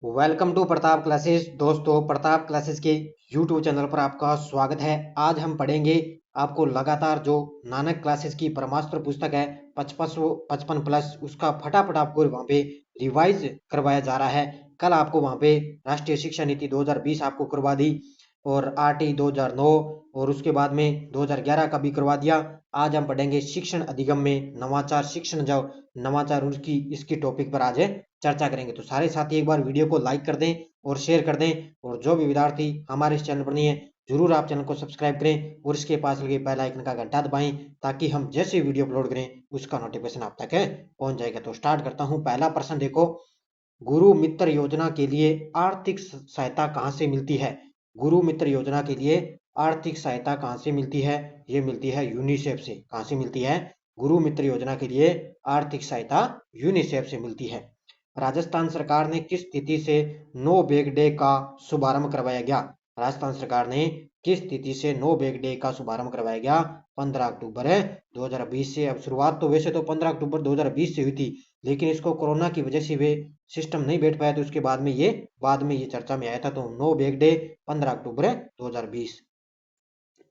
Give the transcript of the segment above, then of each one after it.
Welcome to Pratap classes. दोस्तों, Pratap classes के YouTube channel पर आपका स्वागत है। आज हम पढ़ेंगे आपको लगातार जो नानक क्लासेस की प्रमास्त्र पुस्तक है 55 प्लस, उसका फटाफट आपको वहाँ पे रिवाइज करवाया जा रहा है। कल आपको वहाँ पे राष्ट्रीय शिक्षा नीति 2020 आपको करवा दी और आरटी 2009 और उसके बाद में 2011 का भी करवा दिया। आज हम पढ़ेंगे शिक्षण अधिगम में नवाचार शिक्षण, जो नवाचार उसकी इसकी टॉपिक पर आज चर्चा करेंगे। तो सारे साथी एक बार वीडियो को लाइक कर दें और शेयर कर दें, और जो भी विद्यार्थी हमारे इस चैनल पर नहीं है जरूर आप चैनल को सब्सक्राइब करें और इसके पास लगे बेल आइकन का घंटा दबाएं, ताकि हम जैसे वीडियो अपलोड करें उसका नोटिफिकेशन आप तक पहुंच जाएगा। तो स्टार्ट करता हूं। पहला प्रश्न देखो, गुरु मित्र योजना के लिए आर्थिक सहायता कहां से मिलती है? गुरु मित्र योजना के लिए आर्थिक सहायता कहां से मिलती है? ये मिलती है यूनिसेफ से। कहां से मिलती है? गुरु मित्र योजना के लिए आर्थिक सहायता यूनिसेफ से मिलती है। राजस्थान सरकार ने किस तिथि से नो बैग डे का शुभारंभ करवाया गया? राजस्थान सरकार ने किस तिथि से नो बैग डे का शुभारंभ करवाया गया? 15 अक्टूबर 2020 से। अब शुरुआत तो वैसे तो 15 अक्टूबर 2020 से हुई थी, लेकिन इसको कोरोना की वजह से वे सिस्टम नहीं बैठ पाया, तो उसके बाद में ये चर्चा में आया था। तो नो बैग डे 15 अक्टूबर 2020।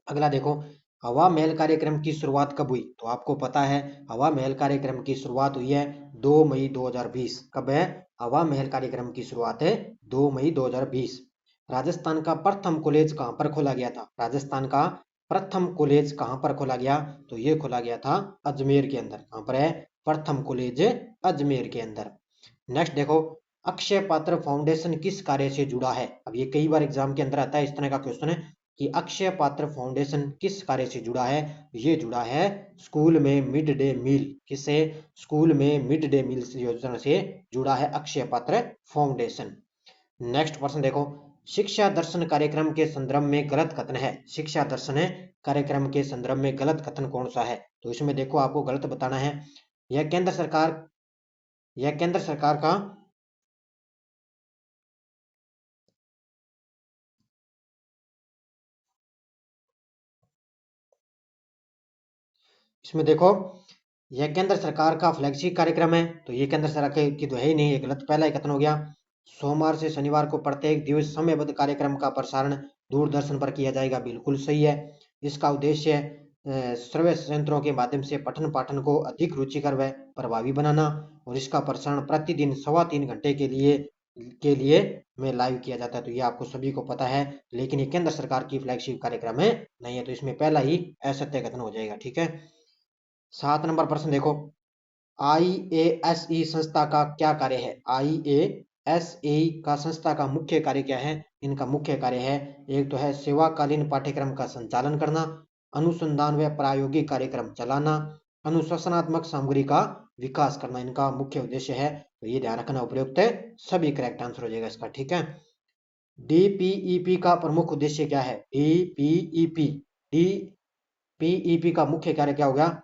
अगला देखो, हवा महल कार्यक्रम की शुरुआत कब हुई? तो आपको पता है हवा महल कार्यक्रम की शुरुआत हुई है 2 मई 2020। कब है? हवा महल कार्यक्रम की शुरुआत है 2 मई 2020। राजस्थान का प्रथम कॉलेज कहां पर खोला गया था? राजस्थान का प्रथम कॉलेज कहां पर खोला गया? तो ये खोला गया था अजमेर के अंदर। कहां पर है? प्रथम कॉलेज अजमेर के अंदर। नेक्स्ट देखो, अक्षय पात्र फाउंडेशन किस कार्य से जुड़ा है? अब ये कई बार एग्जाम के अंदर आता है इस तरह का क्वेश्चन है कि अक्षय पात्र फाउंडेशन किस कार्य से जुड़ा है? ये जुड़ा है स्कूल में मिड डे मील। किससे? स्कूल में मिड डे मील योजना से जुड़ा है अक्षय पात्र फाउंडेशन। नेक्स्ट प्रश्न देखो, शिक्षा दर्शन कार्यक्रम के संदर्भ में गलत कथन है। शिक्षा दर्शन कार्यक्रम के संदर्भ में गलत कथन कौन सा है? तो इसमें देखो आपको गलत बताना है। यह केंद्र सरकार यह केंद्र सरकार का इसमें देखो, यह केंद्र सरकार का फ्लैगशिप कार्यक्रम है, तो ये केंद्र सरकार की तो है ही नहीं, ये गलत, पहला ही कथन हो गया। सोमवार से शनिवार को प्रत्येक दिवस समयबद्ध कार्यक्रम का प्रसारण दूरदर्शन पर किया जाएगा, बिल्कुल सही है। इसका उद्देश्य श्रव्य यंत्रों के माध्यम से पठन पाठन को अधिक रुचिकर व प्रभावी बनाना, और इसका प्रसारण प्रतिदिन 3.25 घंटे के लिए में लाइव किया जाता है। तो ये आपको सभी को पता है, लेकिन ये केंद्र सरकार की फ्लैगशिप कार्यक्रम है नहीं है, तो इसमें पहला ही असत्य कथन हो जाएगा। ठीक है। 7 नंबर प्रश्न देखो, IASE संस्था का क्या कार्य है? IASE का संस्था का मुख्य कार्य क्या है? इनका मुख्य कार्य है, एक तो है सेवाकालीन पाठ्यक्रम का संचालन करना, अनुसंधान व प्रायोगिक कार्यक्रम चलाना, अनुशासनात्मक सामग्री का विकास करना, इनका मुख्य उद्देश्य है। तो ये ध्यान रखना उपयुक्त है, सभी करेक्ट आंसर हो जाएगा इसका। ठीक है। DPEP का प्रमुख उद्देश्य क्या है? DPEP का मुख्य कार्य क्या होगा?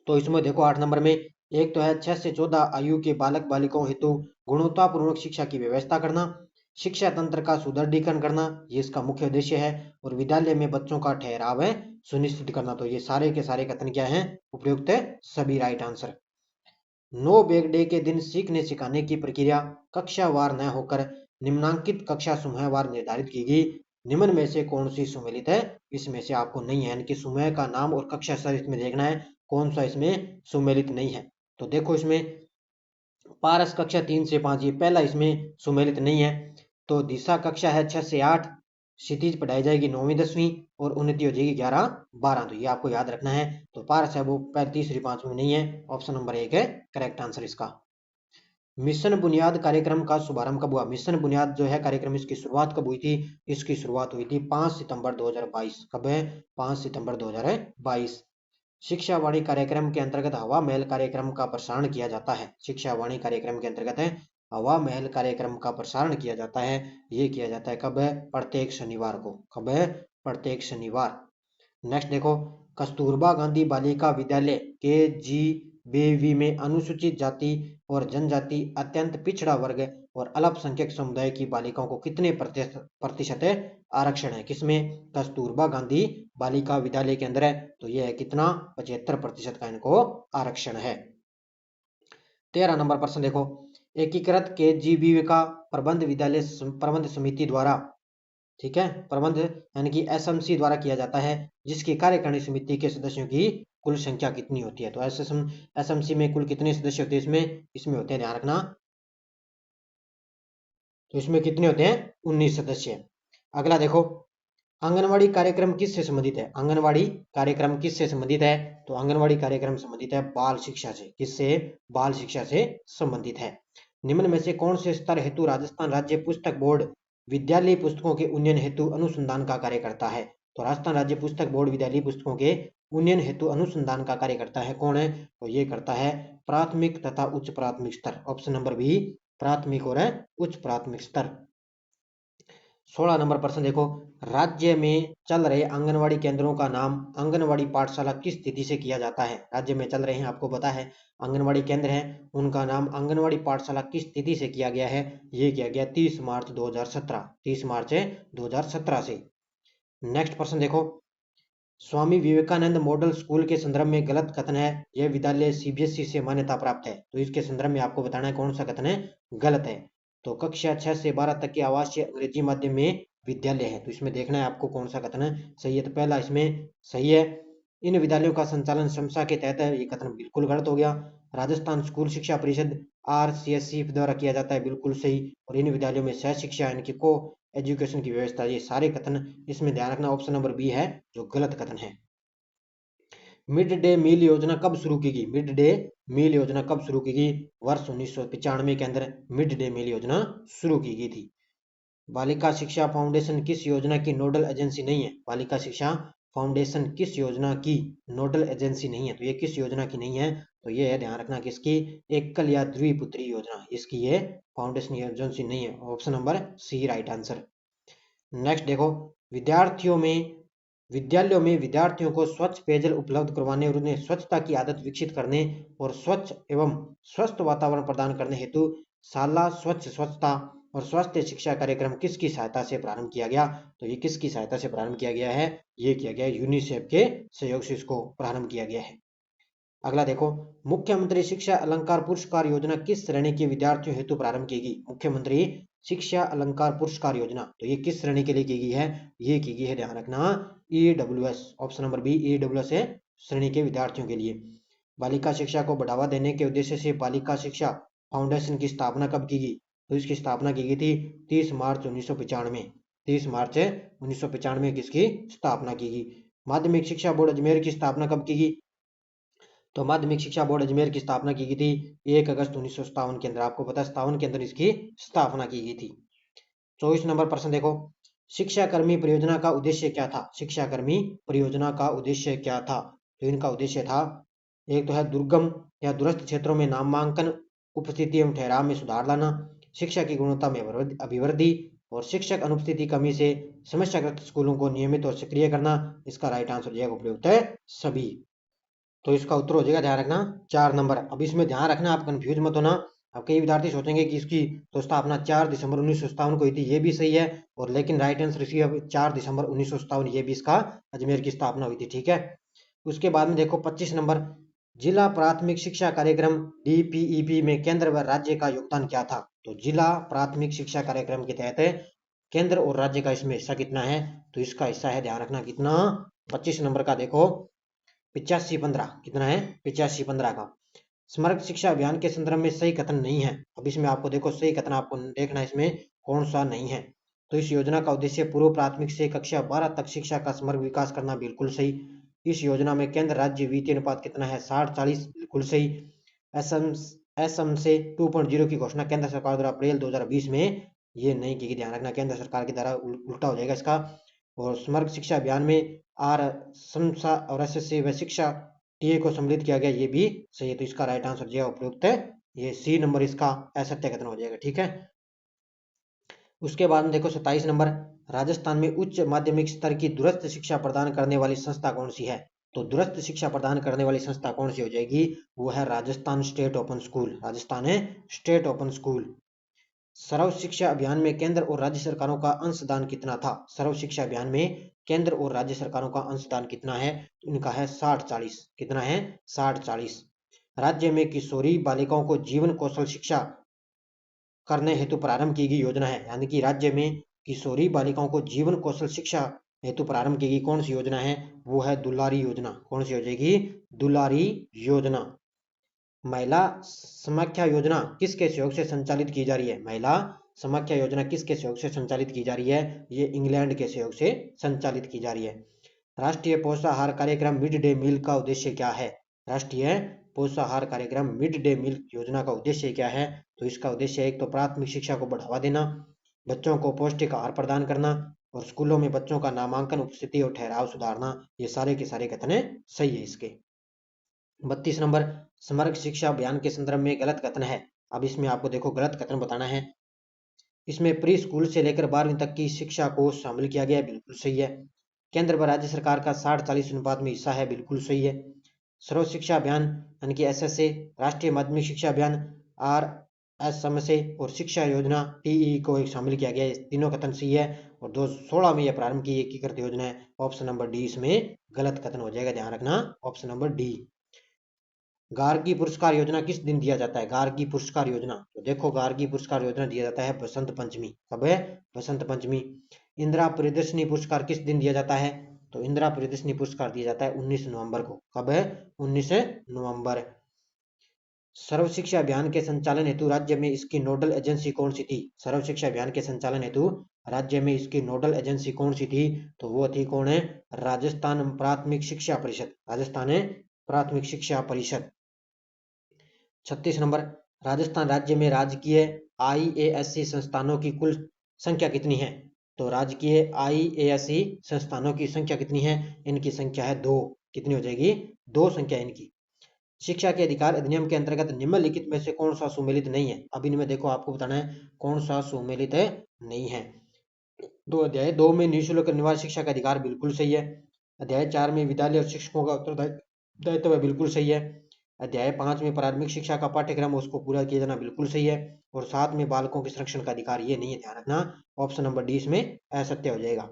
तो इसमें देखो 8 नंबर में, एक तो है 6 से 14 आयु के बालक बालिकाओं हेतु गुणवत्तापूर्वक शिक्षा की व्यवस्था करना, शिक्षा तंत्र का सुदृढ़ीकरण करना, ये इसका मुख्य उद्देश्य है, और विद्यालय में बच्चों का ठहराव है सुनिश्चित करना। तो ये सारे के सारे कथन क्या हैं? उपयुक्त है, सभी right answer. No bag day के दिन सीखने सिखाने की प्रक्रिया कक्षावार न होकर निम्नांकित कक्षा समूहवार निर्धारित की गई। निम्न में से कौन सी सुमेलित है? इसमें से आपको नहीं है, इनके समूह का नाम और कक्षा सर इसमें देखना है कौन सा इसमें सुमेलित नहीं है। तो देखो, इसमें पारस कक्षा 3 से 5, ये पहला इसमें सुमेलित नहीं है। तो दिशा कक्षा है 6 से 8, क्षितिज पढ़ाई जाएगी 9वीं 10वीं, और उन्नति हो जाएगी 11 12। तो ये आपको याद रखना है। तो पारस है वो पहले 3 से 5 में नहीं है, ऑप्शन नंबर 1 है करेक्ट आंसर इसका। मिशन बुनियाद कार्यक्रम का शुभारंभ कब हुआ? मिशन बुनियाद जो है कार्यक्रम, इसकी शुरुआत कब हुई थी? इसकी शुरुआत हुई थी 5 सितंबर 2022। कब है? 5 सितंबर 2022। शिक्षा वाणी कार्यक्रम के अंतर्गत हवा महल कार्यक्रम का प्रसारण किया जाता है। शिक्षा वाणी कार्यक्रम के अंतर्गत है हवा महल कार्यक्रम का प्रसारण किया जाता है। ये किया जाता है कब है? प्रत्येक शनिवार को। कब है? प्रत्येक शनिवार। नेक्स्ट देखो, कस्तूरबा गांधी बालिका विद्यालय KGBV में अनुसूचित जाति और जनजाति, अत्यंत पिछड़ा वर्ग और अल्पसंख्यक समुदाय की बालिकाओं को कितने प्रतिशत आरक्षण है? किसमें? कस्तूरबा गांधी बालिका विद्यालय के अंदर है, तो यह है कितना? 75% का इनको आरक्षण है। 13 नंबर प्रश्न देखो, एकीकृत के जीविका प्रबंध विद्यालय प्रबंध समिति द्वारा, ठीक है, प्रबंध यानी कि एसएमसी द्वारा किया जाता है, जिसकी कार्यकारिणी समिति के सदस्यों की कुल संख्या कितनी होती है। तो एसएमसी में कुल कितने सदस्य होते हैं, इसमें होते हैं, ध्यान रखना, तो इसमें कितने होते हैं, 19 सदस्य। अगला देखो, आंगनवाड़ी कार्यक्रम किससे संबंधित है। आंगनवाड़ी कार्यक्रम किससे संबंधित है, तो आंगनवाड़ी कार्यक्रम संबंधित है बाल शिक्षा से। किससे, बाल शिक्षा से संबंधित है। निम्न में से कौन से स्तर हेतु राजस्थान राज्य पुस्तक बोर्ड विद्यालय पुस्तकों के उन्नयन हेतु अनुसंधान का कार्य करता है। तो राजस्थान राज्य पुस्तक बोर्ड विद्यालय पुस्तकों के उन्नयन हेतु अनुसंधान का कार्य करता है, कौन है, तो ये करता है प्राथमिक तथा उच्च प्राथमिक स्तर। ऑप्शन नंबर बी, प्राथमिक और उच्च प्राथमिक स्तर। 16 नंबर प्रश्न देखो, राज्य में चल रहे आंगनवाड़ी केंद्रों का नाम आंगनवाड़ी पाठशाला किस तिथि से किया जाता है। राज्य में चल रहे हैं, आपको पता है, आंगनवाड़ी केंद्र हैं, उनका नाम आंगनवाड़ी पाठशाला किस तिथि से किया गया है, ये किया गया 30 मार्च 2017, 30 मार्च 2017 से। नेक्स्ट प्रश्न देखो, स्वामी विवेकानंद मॉडल स्कूल के संदर्भ में गलत कथन है, यह विद्यालय सीबीएसई से मान्यता प्राप्त है। तो इसके संदर्भ में आपको बताना है कौन सा कथन है, गलत है। तो कक्षा 6 से 12 तक के आवासीय अंग्रेजी माध्यम में विद्यालय है, तो इसमें देखना है आपको कौन सा कथन है सही है। तो पहला इसमें सही है, इन विद्यालयों का संचालन शमसा के तहत है, ये कथन बिल्कुल गलत हो गया। राजस्थान स्कूल शिक्षा परिषद RCSC द्वारा किया जाता है, बिल्कुल सही। और इन विद्यालयों में सह शिक्षा यानी कि को एजुकेशन की व्यवस्था, ये सारे कथन इसमें ध्यान रखना, ऑप्शन नंबर बी है जो गलत कथन है। मिड डे मील योजना कब शुरू की गई, मिड डे मील योजना कब शुरू की गई, वर्ष 1995 के अंदर मिड डे मील योजना शुरू की गई थी। बालिका शिक्षा फाउंडेशन किस योजना की नोडल एजेंसी नहीं है। बालिका शिक्षा फाउंडेशन किस योजना की नोडल एजेंसी नहीं है, तो ये किस योजना की नहीं है, तो ये है, ध्यान रखना, किसकी, एकल या द्विपुत्री योजना, इसकी ये फाउंडेशन एजेंसी नहीं है। Option number c right answer. Next देखो, विद्यालयों में विद्यार्थियों को स्वच्छ पेयजल उपलब्ध करवाने और उन्हें स्वच्छता की आदत विकसित करने और स्वच्छ एवं स्वस्थ वातावरण प्रदान करने हेतु शाला स्वच्छ स्वच्छता और स्वास्थ्य शिक्षा कार्यक्रम किसकी सहायता से प्रारंभ किया गया। तो ये किसकी सहायता से प्रारंभ किया गया है, ये किया गया यूनिसेफ के सहयोग से इसको प्रारंभ किया गया है। अगला देखो, मुख्यमंत्री शिक्षा अलंकार पुरस्कार योजना किस श्रेणी के विद्यार्थियों हेतु प्रारंभ की गई। मुख्यमंत्री शिक्षा अलंकार पुरस्कार योजना, तो ये किस श्रेणी के लिए की गई है, ये की गई है, ध्यान रखना, EWS, option number b EWS है, श्रेणी के विद्यार्थियों के लिए। बालिका शिक्षा को बढ़ावा देने के उद्देश्य से बालिका शिक्षा फाउंडेशन की स्थापना कब की गई, तो इसकी स्थापना की गई थी 30 मार्च 1995, 30 मार्च 1995 किसकी स्थापना की गई। माध्यमिक शिक्षा बोर्ड अजमेर की स्थापना कब की गई, तो माध्यमिक शिक्षा बोर्ड अजमेर की स्थापना की गई थी 1 अगस्त 1957 के अंदर, आपको पता है 57 के अंदर इसकी स्थापना की गई थी। 24 नंबर प्रश्न देखो, शिक्षा कर्मी परियोजना का उद्देश्य क्या था। शिक्षा कर्मी परियोजना का उद्देश्य क्या था, तो इनका उद्देश्य था, एक तो है दुर्गम या दूरस्थ क्षेत्रों में नामांकन उपस्थिति एवं ठहराव में सुधार लाना, शिक्षा की गुणवत्ता में अभिवृद्धि और शिक्षक अनुपस्थिति कमी से समस्याग्रस्त स्कूलों को नियमित और सक्रिय करना। इसका राइट आंसर हो जाएगा उपयुक्त है सभी, तो इसका उत्तर हो जाएगा, ध्यान रखना, 4 नंबर। अब इसमें ध्यान रखना, आप कंफ्यूज मत होना। अब कई विद्यार्थी सोचेंगे कि इसकी तो स्थापना 4 दिसंबर 1957 को हुई थी, ये भी सही है, और लेकिन राइट आंसर इसकी अब 4 दिसंबर 1957, ये भी इसका अजमेर की स्थापना हुई थी, ठीक है। उसके बाद में देखो 25 नंबर, जिला प्राथमिक शिक्षा कार्यक्रम DPEP में केंद्र व राज्य का योगदान क्या था। तो जिला प्राथमिक शिक्षा कार्यक्रम के तहत केंद्र और राज्य का इसमें हिस्सा कितना है, तो इसका हिस्सा है, ध्यान रखना, कितना, 25 नंबर का देखो 85-15, कितना है 85-15 का। समग्र शिक्षा अभियान के संदर्भ में सही कथन नहीं है। अब इसमें आपको देखो सही कथन आपको देखना है, इसमें कौन सा नहीं है। तो इस योजना का उद्देश्य पूर्व प्राथमिक से कक्षा 12 तक शिक्षा का समग्र विकास करना, बिल्कुल सही। इस योजना में केंद्र राज्य वित्तीय अनुपात कितना है, 60-40, बिल्कुल सही। एसएम से 2.0 की घोषणा केंद्र सरकार द्वारा अप्रैल 2020 में ये नहीं की, ध्यान रखना, केंद्र सरकार की द्वारा उल्टा हो जाएगा इसका। और समग्र शिक्षा अभियान में समसा और एसएससी व शिक्षा टीए को सम्मिलित किया गया, ये भी सही है। तो इसका राइट आंसर जो है उपयुक्त है, ये सी नंबर इसका असत्य कथन हो जाएगा, ठीक है। उसके बाद में देखो 27 नंबर, राजस्थान में उच्च माध्यमिक स्तर की दूरस्थ शिक्षा प्रदान करने वाली संस्था कौन सी है। तो दूरस्थ शिक्षा प्रदान करने वाली संस्था कौन सी हो जाएगी, वो है Rajasthan state open school, Rajasthan है स्टेट ओपन स्कूल। सर्व शिक्षा अभियान में केंद्र और राज्य सरकारों का अंशदान कितना था। सर्व शिक्षा अभियान में केंद्र और राज्य सरकारों का अंशदान कितना है, तो इनका है 60-40, कितना है 60-40। राज्य में किशोरी बालिकाओं को जीवन कौशल शिक्षा करने हेतु प्रारंभ की गई योजना है, यानी कि राज्य में किशोरी बालिकाओं को जीवन कौशल शिक्षा हेतु प्रारंभ की गई कौन सी योजना है, वो है दुलारी योजना। कौन सी हो जाएगी, दुलारी योजना। महिला समाख्या योजना किसके सहयोग से संचालित की जा रही है, महिला समाख्या योजना किसके सहयोग से संचालित की जा रही है, ये इंग्लैंड के सहयोग से संचालित की जा रही है। राष्ट्रीय पोषाहार कार्यक्रम मिड डे मील का उद्देश्य क्या है, राष्ट्रीय पोषाहार कार्यक्रम मिड डे मील योजना का उद्देश्य क्या है, तो इसका उद्देश्य एक तो प्राथमिक शिक्षा को बढ़ावा देना, बच्चों को पौष्टिक आहार प्रदान करना और स्कूलों में बच्चों का नामांकन, उपस्थिति और ठहराव सुधारना। ये सारे के सारे कथन सही है इसके। 32 नंबर, समग्र शिक्षा अभियान के संदर्भ में गलत कथन है। अब इसमें आपको देखो गलत कथन बताना है। इसमें प्री स्कूल से लेकर 12वीं तक की शिक्षा को शामिल किया गया है, बिल्कुल सही है। केंद्र व राज्य सरकार का 60-40 अनुपात में हिस्सा है, बिल्कुल सही है। सर्व शिक्षा अभियान यानी कि SSA, राष्ट्रीय माध्यमिक शिक्षा अभियान RSMSA और शिक्षा योजना TE को एक शामिल किया गया है, तीनों कथन सही है। और 2016 में यह प्रारंभ की एकीकृत योजना है। ऑप्शन नंबर डी इसमें गलत कथन हो जाएगा, ध्यान रखना, ऑप्शन नंबर डी। गार्गी पुरस्कार योजना किस दिन दिया जाता है, गार्गी पुरस्कार योजना, तो देखो गार्गी पुरस्कार योजना दिया जाता है बसंत पंचमी। कब है, बसंत पंचमी। इंदिरा प्रियदर्शनी पुरस्कार किस दिन दिया जाता है, तो इंदिरा प्रियदर्शनी पुरस्कार दिया जाता है 19 नवंबर को। कब है, 19 नवंबर। सर्व शिक्षा अभियान के संचालन हेतु राज्य में इसकी नोडल एजेंसी कौन सी थी, सर्व शिक्षा अभियान के संचालन हेतु राज्य में इसकी नोडल एजेंसी कौन सी थी, तो वो थी कौन है, राजस्थान प्राथमिक शिक्षा परिषद, राजस्थान प्राथमिक शिक्षा परिषद। 36 नंबर, राजस्थान राज्य में राजकीय IASC संस्थानों की कुल संख्या कितनी है, तो राजकीय IASC संस्थानों की संख्या कितनी है, इनकी संख्या है 2। कितनी हो जाएगी, 2 संख्या इनकी। शिक्षा के अधिकार अधिनियम के अंतर्गत निम्नलिखित में से कौन सा सुमेलित नहीं है, अब इनमें देखो आपको बताना है कौन सा सुमेलित है नहीं है। तो अध्याय 2 में निःशुल्क निवास शिक्षा का अधिकार, बिल्कुल सही है। अध्याय 4 में विद्यालय और शिक्षकों का उत्तरदायित्व है, बिल्कुल सही है। अध्याय 5 में प्राथमिक शिक्षा का पाठ्यक्रम उसको पूरा किया जाना, बिल्कुल सही है। और 7 में बालकों के संरक्षण का अधिकार, ये नहीं है, ध्यान रखना, ऑप्शन नंबर डी इसमें असत्य हो जाएगा।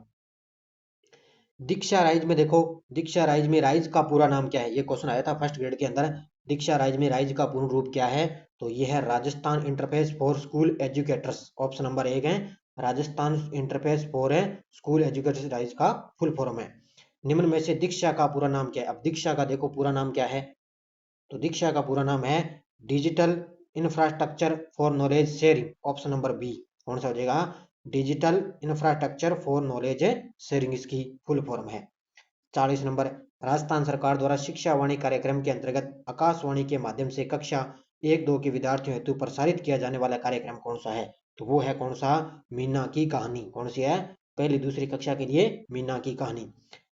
दीक्षा राइज में देखो, दीक्षा राइज में राइज का पूरा नाम क्या है, ये क्वेश्चन आया था फर्स्ट ग्रेड के अंदर। दीक्षा राइज में राइज का पूर्ण रूप क्या है, तो ये है Rajasthan interface for school educators. Option number 1 है Rajasthan interface for school educators, rise का फुल फॉर्म है। निम्न में से दीक्षा का पूरा नाम क्या है, अब दीक्षा का देखो पूरा नाम क्या है, तो दीक्षा का पूरा नाम है digital infrastructure for knowledge sharing. Option number b कौन सा हो जाएगा, digital infrastructure for knowledge sharing इसकी फुल फॉर्म है। 40 नंबर, राजस्थान सरकार द्वारा शिक्षा वाणी कार्यक्रम के अंतर्गत आकाशवाणी के माध्यम से कक्षा 1-2 के विद्यार्थियों हेतु प्रसारित किया जाने वाला कार्यक्रम कौन सा है, तो वो है कौन सा, मीना की कहानी। कौन सी है, पहली दूसरी कक्षा के लिए मीना की कहानी।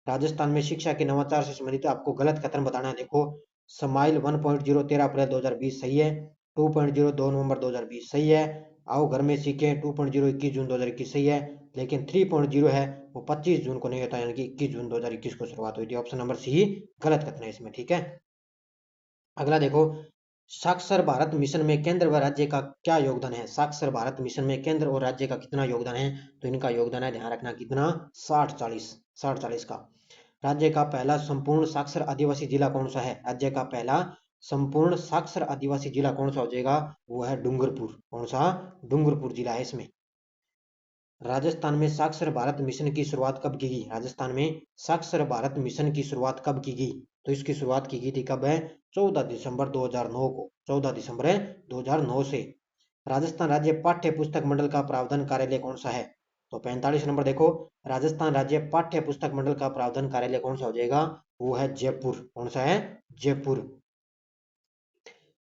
राजस्थान में शिक्षा के नवाचार से संबंधित आपको गलत कथन बताना है। देखो स्माइल 1.0 13 अप्रैल 2020 सही है, 2.0 2 नवंबर 2020 सही है, आओ घर में सीखें 2.0 21 जून 2021 सही है, लेकिन 3.0 है वो 25 जून को नहीं होता, यानी कि 21 जून 2021 को शुरुआत हुई थी। ऑप्शन नंबर सी गलत कथन है इसमें, ठीक है। अगला देखो, साक्षर भारत मिशन में केंद्र व राज्य का क्या योगदान है, साक्षर भारत मिशन में केंद्र और राज्य का कितना योगदान है, तो इनका योगदान है, ध्यान रखना, कितना, 60-40 का। राज्य का पहला संपूर्ण साक्षर आदिवासी जिला कौन सा है, राज्य का पहला संपूर्ण साक्षर आदिवासी जिला कौन सा हो जाएगा, वो है डूंगरपुर। कौन सा, डूंगरपुर जिला है इसमें। राजस्थान में साक्षर भारत मिशन की शुरुआत कब की गई, राजस्थान में साक्षर भारत मिशन की शुरुआत कब की गई, तो इसकी शुरुआत की गई थी कब है, 14 दिसंबर 2009 को, 14 दिसंबर 2009 से। राजस्थान राज्य पाठ्य पुस्तक मंडल का प्रावधान कार्यालय कौन सा है, तो 45 नंबर देखो, राजस्थान राज्य पाठ्य पुस्तक मंडल का प्रावधान कार्यालय कौन सा हो जाएगा, वो है जयपुर। कौन सा है, जयपुर।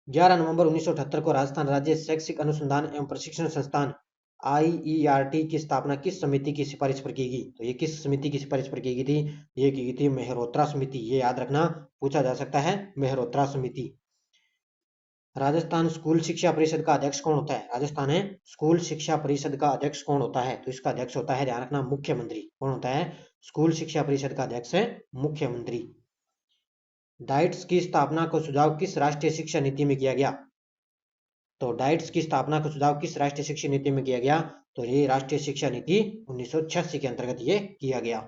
11 नवंबर 1978 को राजस्थान राज्य शैक्षिक अनुसंधान एवं प्रशिक्षण संस्थान IERT की स्थापना किस समिति की सिफारिश पर की गई, तो ये किस समिति की सिफारिश पर की गई थी, ये की गई थी मेहरोत्रा समिति। ये याद रखना, पूछा जा सकता है, मेहरोत्रा समिति। राजस्थान स्कूल शिक्षा परिषद का अध्यक्ष कौन होता है, राजस्थान है स्कूल शिक्षा परिषद का अध्यक्ष कौन होता है, तो इसका अध्यक्ष होता है, ध्यान रखना, मुख्यमंत्री। कौन होता है, स्कूल शिक्षा परिषद का अध्यक्ष है मुख्यमंत्री। डाइट्स की स्थापना को सुझाव किस राष्ट्रीय शिक्षा नीति में किया गया, तो डाइट्स की स्थापना का सुझाव किस राष्ट्रीय शिक्षा नीति में किया गया, तो ये राष्ट्रीय शिक्षा नीति 1986 के अंतर्गत ये किया गया।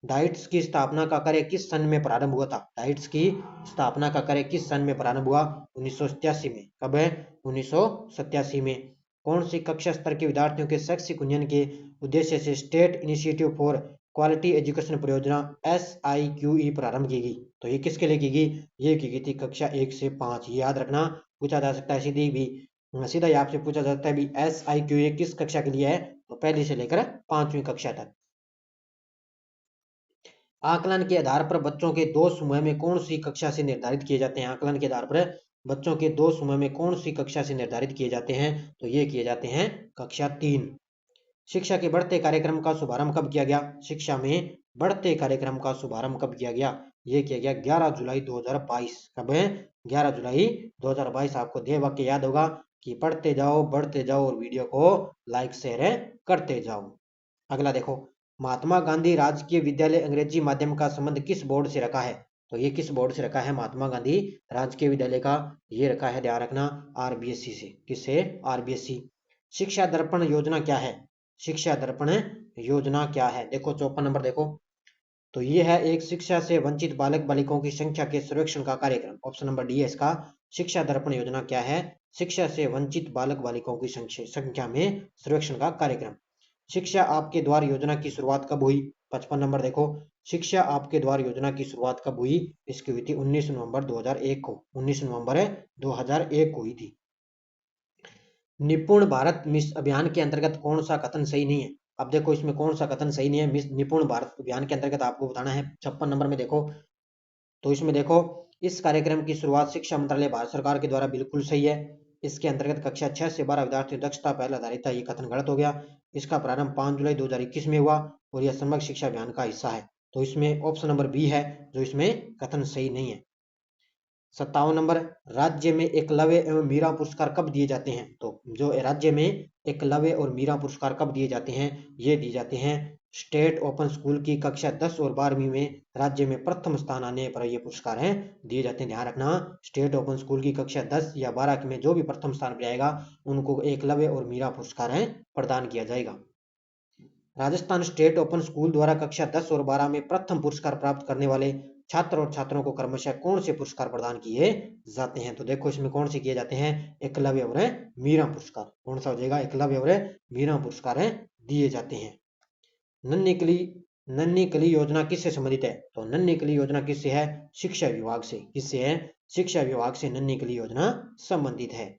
डाइट्स की स्थापना का कार्य किस सन में प्रारंभ हुआ था, डाइट्स की स्थापना का कार्य किस सन में प्रारंभ हुआ, 1987 में। कब है, 1987 में। कौन सी कक्षा स्तर के विद्यार्थियों के शैक्षिक उन्नयन के उद्देश्य से state initiative for quality education परियोजना SIQE प्रारंभ की गई? तो ये किसके लिए की गई? ये की गई थी कक्षा 1 से 5। ये याद रखना, पूछा जा सकता है सीधा ही आपसे पूछा जा सकता है भी SIQE किस कक्षा के लिए है? तो पहली से लेकर 5वीं कक्षा तक। आकलन के आधार पर बच्चों के दो समूह में कौन सी कक्षा से निर्धारित किए जाते हैं? आकलन के आधार पर बच्चों के दो समूह में कौन सी कक्षा से निर्धारित किए जाते हैं? तो ये किए जाते हैं कक्षा 3। शिक्षा के बढ़ते कार्यक्रम का शुभारंभ कब किया गया? शिक्षा में बढ़ते कार्यक्रम का शुभारंभ कब किया गया? ये किया गया 11 जुलाई 2022। कब है? 11 जुलाई 2022। आपको ध्येय वाक्य याद होगा कि पढ़ते जाओ, बढ़ते जाओ और वीडियो को लाइक शेयर करते जाओ। अगला देखो, महात्मा गांधी राजकीय विद्यालय अंग्रेजी माध्यम का संबंध किस बोर्ड से रखा है? तो ये किस बोर्ड से रखा है? महात्मा गांधी राजकीय विद्यालय का ये रखा है, ध्यान रखना, RBSE से। किससे? RBSE। शिक्षा दर्पण योजना क्या है? शिक्षा दर्पण योजना क्या है? देखो 54 नंबर देखो, तो ये है एक शिक्षा से वंचित बालक बालिकाओं की संख्या के सर्वेक्षण का कार्यक्रम। ऑप्शन नंबर डी है इसका। शिक्षा दर्पण योजना क्या है? शिक्षा से वंचित बालक बालिकाओं की संख्या में सर्वेक्षण का कार्यक्रम। शिक्षा आपके द्वार योजना की शुरुआत कब हुई? 55 नंबर देखो, शिक्षा आपके द्वार योजना की शुरुआत कब हुई? इसकी हुई थी 19 नवंबर 2001 को। 19 नवंबर 2001 को हुई थी। निपुण भारत मिशन अभियान के अंतर्गत कौन सा कथन सही नहीं है? अब देखो इसमें कौन सा कथन सही नहीं है निपुण भारत अभियान के अंतर्गत आपको बताना है। 56 नंबर में देखो, तो इसमें देखो, इस कार्यक्रम की शुरुआत शिक्षा मंत्रालय भारत सरकार के द्वारा बिल्कुल सही है। इसके अंतर्गत कक्षा 6 से 12 विद्यार्थियों दक्षता पहल आधारित था, ये कथन गलत हो गया। इसका प्रारंभ 5 जुलाई 2021 में हुआ और यह समग्र शिक्षा अभियान का हिस्सा है। तो इसमें ऑप्शन नंबर बी है जो इसमें कथन सही नहीं है। 57 नंबर, राज्य में एकलव्य एवं मीरा पुरस्कार कब दिए जाते हैं? तो जो राज्य में एकलव्य और मीरा पुरस्कार कब दिए जाते हैं? ये दिए जाते हैं स्टेट ओपन स्कूल की कक्षा 10 और 12वीं में राज्य में प्रथम स्थान आने पर ये पुरस्कार हैं दिए जाते हैं। ध्यान रखना, स्टेट ओपन स्कूल की कक्षा 10 या 12 में जो भी प्रथम स्थान पर आएगा उनको एकलव्य और मीरा पुरस्कार हैं प्रदान किया जाएगा। राजस्थान स्टेट ओपन स्कूल द्वारा कक्षा 10 और 12 में प्रथम पुरस्कार प्राप्त करने वाले छात्र और छात्रों को क्रमशः कौन से पुरस्कार प्रदान किए जाते हैं? तो देखो इसमें कौन से किए जाते हैं? एकलव्य और मीरा पुरस्कार। कौन सा हो जाएगा? एकलव्य और मीरा पुरस्कार दिए जाते हैं। नन्ही कली योजना किससे संबंधित है? तो नन्ही कली योजना किससे है? शिक्षा विभाग से। किससे है? शिक्षा विभाग से नन्ही कली योजना संबंधित है।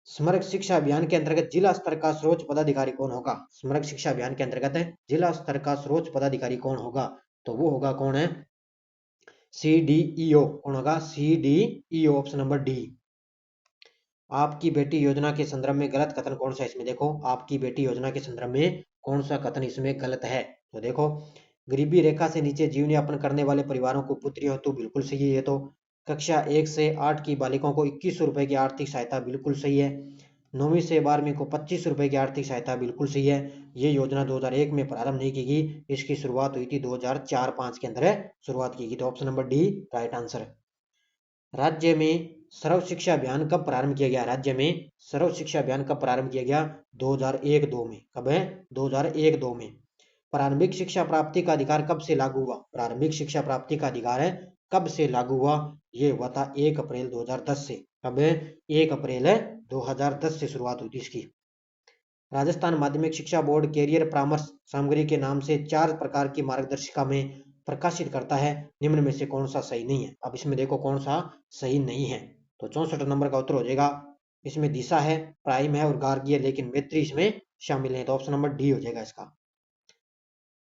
समग्र शिक्षा अभियान के अंतर्गत जिला स्तर का सर्वोच्च पदाधिकारी कौन होगा? समग्र शिक्षा अभियान के अंतर्गत जिला स्तर का सर्वोच्च पदाधिकारी कौन होगा? तो वो होगा कौन है? CDEO। कौन होगा? CDEO। Option number D. आपकी बेटी योजना के संदर्भ में गलत कथन कौन सा? इसमें देखो, आपकी बेटी योजना के संदर्भ में कौन सा कथन इसमें गलत है? तो देखो, गरीबी रेखा से नीचे जीवन यापन करने वाले परिवारों को पुत्री हो तो बिल्कुल सही है। ये तो कक्षा 1 से 8 की बालिकाओं को 2100 रुपए की आर्थिक सहायता बिल्कुल सही है। 9वीं से 12वीं को 25 रुपए की आर्थिक सहायता बिल्कुल सही है। ये योजना 2001 में प्रारंभ नहीं की गई, इसकी शुरुआत हुई थी 2004-5 के अंदर शुरुआत की गई। तो option number D right answer है। राज्य में सर्व शिक्षा अभियान कब प्रारंभ किया गया? राज्य में सर्व शिक्षा अभियान कब प्रारंभ किया गया? 2001-2 में। कब है? 2001-2 में। प्रारंभिक शिक्षा प्राप्ति का अधिकार कब से लागू हुआ? प्रारंभिक शिक्षा प्राप्ति का अधिकार है कब से लागू हुआ? ये हुआ था 1 अप्रैल 2010 से। कब है? 1 अप्रैल 2010 से शुरुआत हुई थी इसकी। राजस्थान माध्यमिक शिक्षा बोर्ड कैरियर परामर्श सामग्री के नाम से 4 प्रकार की मार्गदर्शिका में प्रकाशित करता है, निम्न में से कौन सा सही नहीं है? अब इसमें देखो कौन सा सही नहीं है। तो 64 नंबर का उत्तर हो जाएगा, इसमें दिशा है, प्राइम है और गार्गी है, लेकिन मैत्री इसमें शामिल है। तो ऑप्शन नंबर डी हो जाएगा इसका।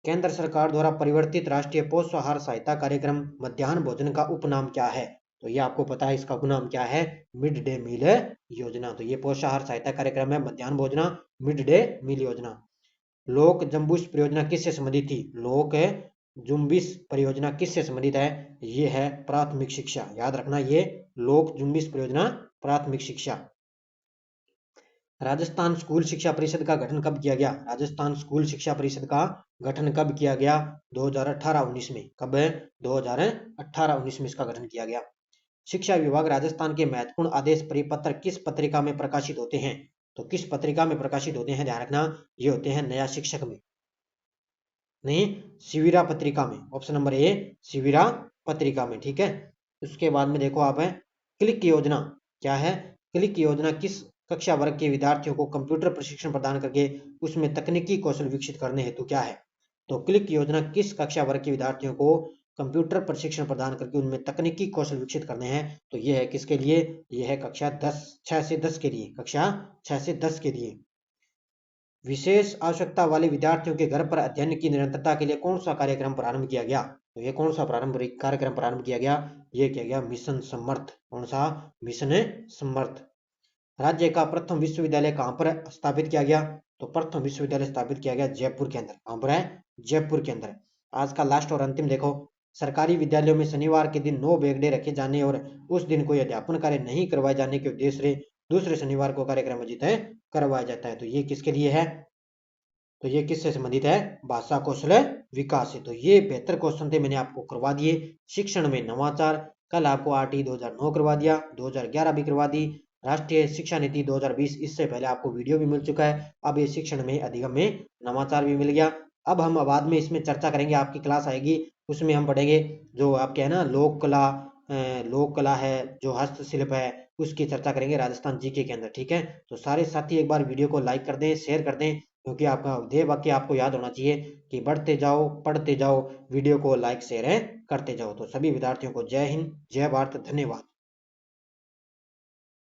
केंद्र सरकार द्वारा परिवर्तित राष्ट्रीय पोषाहार सहायता कार्यक्रम मध्याह्न भोजन का उपनाम क्या है? तो ये आपको पता है, इसका उपनाम क्या है? मिड डे मील योजना। तो ये पोषाहार सहायता कार्यक्रम है मध्याह्न भोजना मिड डे मील योजना। लोक जुम्बिश परियोजना किससे संबंधित थी? लोक जुम्बिश परियोजना किससे संबंधित है? ये है प्राथमिक शिक्षा। याद रखना, ये लोक जुम्बिश परियोजना प्राथमिक शिक्षा। राजस्थान स्कूल शिक्षा परिषद का गठन कब किया गया? राजस्थान स्कूल शिक्षा परिषद का गठन कब किया गया? 2018-19 में। कब है? 2018-19 में इसका गठन किया गया। शिक्षा विभाग राजस्थान के महत्वपूर्ण आदेश परिपत्र किस पत्रिका में प्रकाशित होते हैं? तो किस पत्रिका में प्रकाशित होते हैं? ध्यान रखना, ये होते हैं नया शिक्षक में, नहीं शिविरा पत्रिका में। ऑप्शन नंबर ए शिविरा पत्रिका में। ठीक है। उसके बाद में देखो आप है क्लिक योजना क्या है? क्लिक योजना किस कक्षा वर्ग के विद्यार्थियों को कंप्यूटर प्रशिक्षण प्रदान करके उसमें तकनीकी कौशल विकसित करने हेतु क्या है? तो क्लिक योजना किस कक्षा वर्ग के विद्यार्थियों को कंप्यूटर प्रशिक्षण प्रदान करके उनमें तकनीकी कौशल विकसित करने हैं? तो ये है किसके लिए? ये है कक्षा 6 से 10 के लिए, कक्षा 6 से 10 के लिए। विशेष आवश्यकता वाले विद्यार्थियों के घर पर अध्ययन की निरंतरता के लिए कौन सा कार्यक्रम प्रारंभ किया गया? तो ये कौन सा कार्यक्रम प्रारंभ किया गया? ये किया गया मिशन समर्थ। कौन सा? मिशन समर्थ। राज्य का प्रथम विश्वविद्यालय कहाँ पर स्थापित किया गया? तो प्रथम विश्वविद्यालय स्थापित किया गया जयपुर के अंदर। कहाँ पर है? जयपुर के अंदर। आज का लास्ट और अंतिम देखो, सरकारी विद्यालयों में शनिवार के दिन नो बैग डे रखे जाने और उस दिन कोई अध्यापन कार्य नहीं करवाए जाने के उद्देश्य से दूसरे शनिवार को कार्यक्रम आयोजित करवाया जाता है। तो ये किसके लिए है? तो ये किससे संबंधित है? भाषा कौशल विकास से। तो ये बेहतर क्वेश्चन थे, मैंने आपको करवा दिए। शिक्षण में नवाचार, कल आपको आरटी 2009 करवा दिया, 2011 भी करवा दी, राष्ट्रीय शिक्षा नीति 2020 इससे पहले आपको वीडियो भी मिल चुका है। अब ये शिक्षण में अधिगम में नवाचार भी मिल गया। अब हम बाद में इसमें चर्चा करेंगे, आपकी क्लास आएगी उसमें हम पढ़ेंगे जो आपके है ना लोक कला, लोक कला है, जो हस्तशिल्प है, उसकी चर्चा करेंगे राजस्थान जीके के अंदर। ठीक है, तो सारे साथी एक बार वीडियो को लाइक कर दें, शेयर कर दें, क्योंकि आपका ध्येय वाक्य आपको याद होना चाहिए कि बढ़ते जाओ, पढ़ते जाओ, वीडियो को लाइक शेयर करते जाओ। तो सभी विद्यार्थियों को जय हिंद, जय भारत, धन्यवाद।